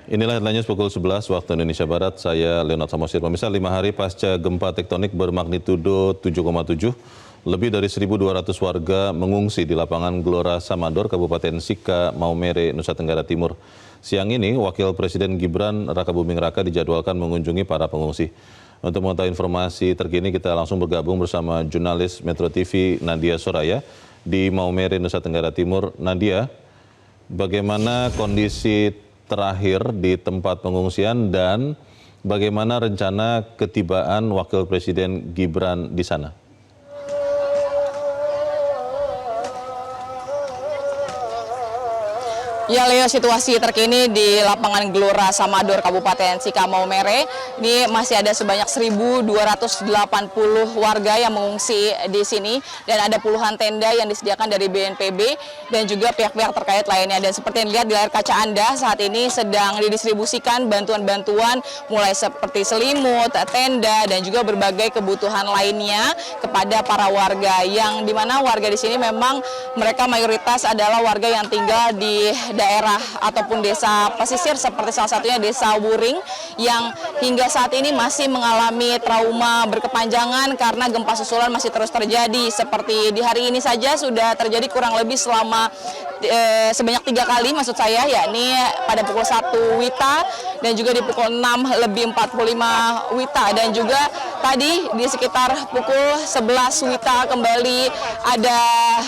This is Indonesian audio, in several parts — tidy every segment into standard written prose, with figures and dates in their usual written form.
Inilah headline news pukul 11 waktu Indonesia Barat. Saya Leonard Samosir. Pemirsa, 5 hari pasca gempa tektonik bermagnitudo 7,7, lebih dari 1.200 warga mengungsi di lapangan Gelora Samador, Kabupaten Sika, Maumere, Nusa Tenggara Timur. Siang ini, Wakil Presiden Gibran Rakabuming Raka dijadwalkan mengunjungi para pengungsi. Untuk mengetahui informasi terkini, kita langsung bergabung bersama jurnalis Metro TV Nadia Soraya di Maumere, Nusa Tenggara Timur. Nadia, bagaimana kondisi terakhir di tempat pengungsian dan bagaimana rencana ketibaan Wakil Presiden Gibran di sana? Ya Leo, situasi terkini di lapangan Gelora Samador Kabupaten Sika Maumere ini masih ada sebanyak 1.280 warga yang mengungsi di sini dan ada puluhan tenda yang disediakan dari BNPB dan juga pihak-pihak terkait lainnya. Dan seperti yang dilihat di layar kaca Anda, saat ini sedang didistribusikan bantuan-bantuan mulai seperti selimut, tenda dan juga berbagai kebutuhan lainnya kepada para warga, yang dimana warga di sini memang mereka mayoritas adalah warga yang tinggal di daerah ataupun desa pesisir seperti salah satunya desa Wuring yang hingga saat ini masih mengalami trauma berkepanjangan karena gempa susulan masih terus terjadi. Seperti di hari ini saja sudah terjadi kurang lebih selama sebanyak 3 kali, maksud saya, yakni pada pukul 1 WITA dan juga di pukul 6 lebih 45 WITA, dan juga tadi di sekitar pukul 11 WITA kembali ada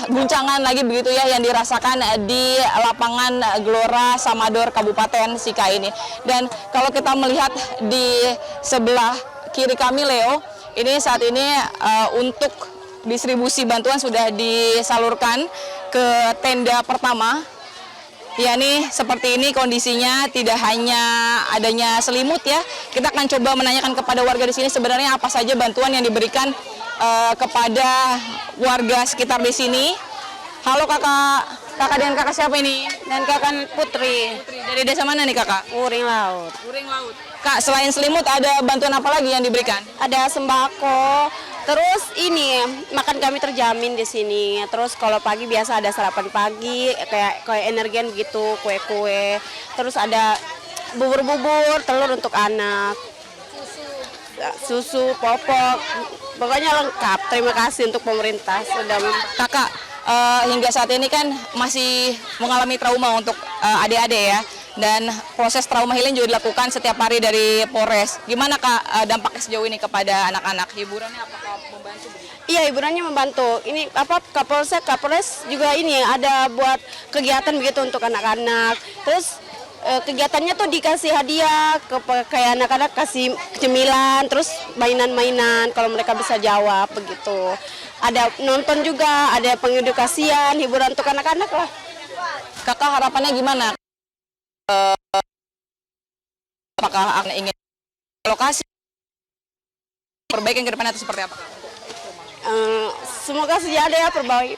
guncangan lagi begitu ya yang dirasakan di lapangan Gelora Samador Kabupaten Sika ini. Dan kalau kita melihat di sebelah kiri kami, Leo, ini saat ini untuk distribusi bantuan sudah disalurkan ke tenda pertama. Ya, nih seperti ini kondisinya, tidak hanya adanya selimut ya. Kita akan coba menanyakan kepada warga di sini sebenarnya apa saja bantuan yang diberikan kepada warga sekitar di sini. Halo kakak. Kakak dengan kakak siapa ini? Dan kakak Putri. Dari desa mana nih kakak? Wuring Laut. Wuring Laut. Kak, selain selimut ada bantuan apa lagi yang diberikan? Ada sembako. Terus ini makan kami terjamin di sini. Terus kalau pagi biasa ada sarapan pagi kayak energian gitu, kue-kue. Terus ada bubur-bubur, telur untuk anak. Susu, popok. Pokoknya lengkap. Terima kasih untuk pemerintah sudah. Kakak, hingga saat ini kan masih mengalami trauma untuk adik-adik ya, dan proses trauma healing juga dilakukan setiap hari dari Polres. Gimana Kak dampaknya sejauh ini kepada anak-anak? Hiburannya apakah membantu? Iya, hiburannya membantu. Ini Kapolres juga ini ada buat kegiatan begitu untuk anak-anak. Terus kegiatannya tuh dikasih hadiah kayak anak-anak, kasih cemilan, terus mainan-mainan kalau mereka bisa jawab begitu. Ada nonton juga, ada pengedukasian, hiburan untuk anak-anak lah. Kakak harapannya gimana? Apakah ingin lokasi perbaikan ke depannya atau seperti apa? Semoga saja ada ya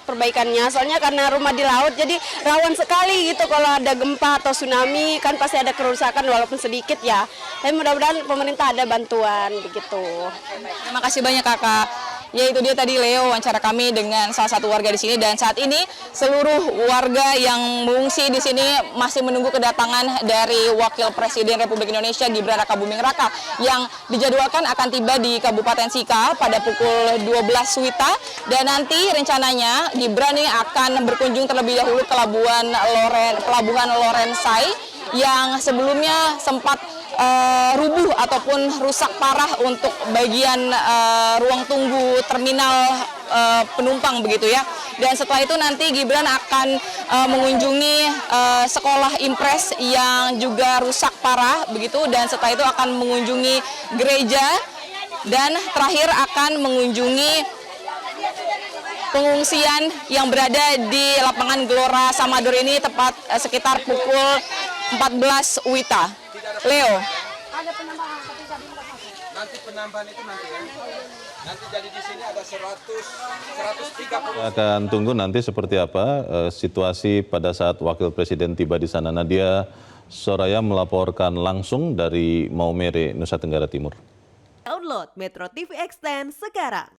perbaikannya, soalnya karena rumah di laut jadi rawan sekali gitu kalau ada gempa atau tsunami, kan pasti ada kerusakan walaupun sedikit ya. Tapi mudah-mudahan pemerintah ada bantuan begitu. Terima kasih banyak kakak. Ya, itu dia tadi Leo, wawancara kami dengan salah satu warga di sini, dan saat ini seluruh warga yang mengungsi di sini masih menunggu kedatangan dari Wakil Presiden Republik Indonesia Gibran Rakabuming Raka yang dijadwalkan akan tiba di Kabupaten Sika pada pukul 12 WITA, dan nanti rencananya Gibran ini akan berkunjung terlebih dahulu ke Pelabuhan Lorensai yang sebelumnya sempat rubuh ataupun rusak parah untuk bagian ruang tunggu terminal penumpang begitu ya. Dan setelah itu nanti Gibran akan mengunjungi sekolah Impres yang juga rusak parah begitu, dan setelah itu akan mengunjungi gereja, dan terakhir akan mengunjungi pengungsian yang berada di lapangan Gelora Samador ini tepat sekitar pukul 14 WITA. Leo. Ada penambahan, nanti penambahan itu nanti ya. Nanti jadi di sini ada 130. Akan tunggu nanti seperti apa situasi pada saat Wakil Presiden tiba di sana. Nadia Soraya melaporkan langsung dari Maumere, Nusa Tenggara Timur. Download Metro TV Extend sekarang.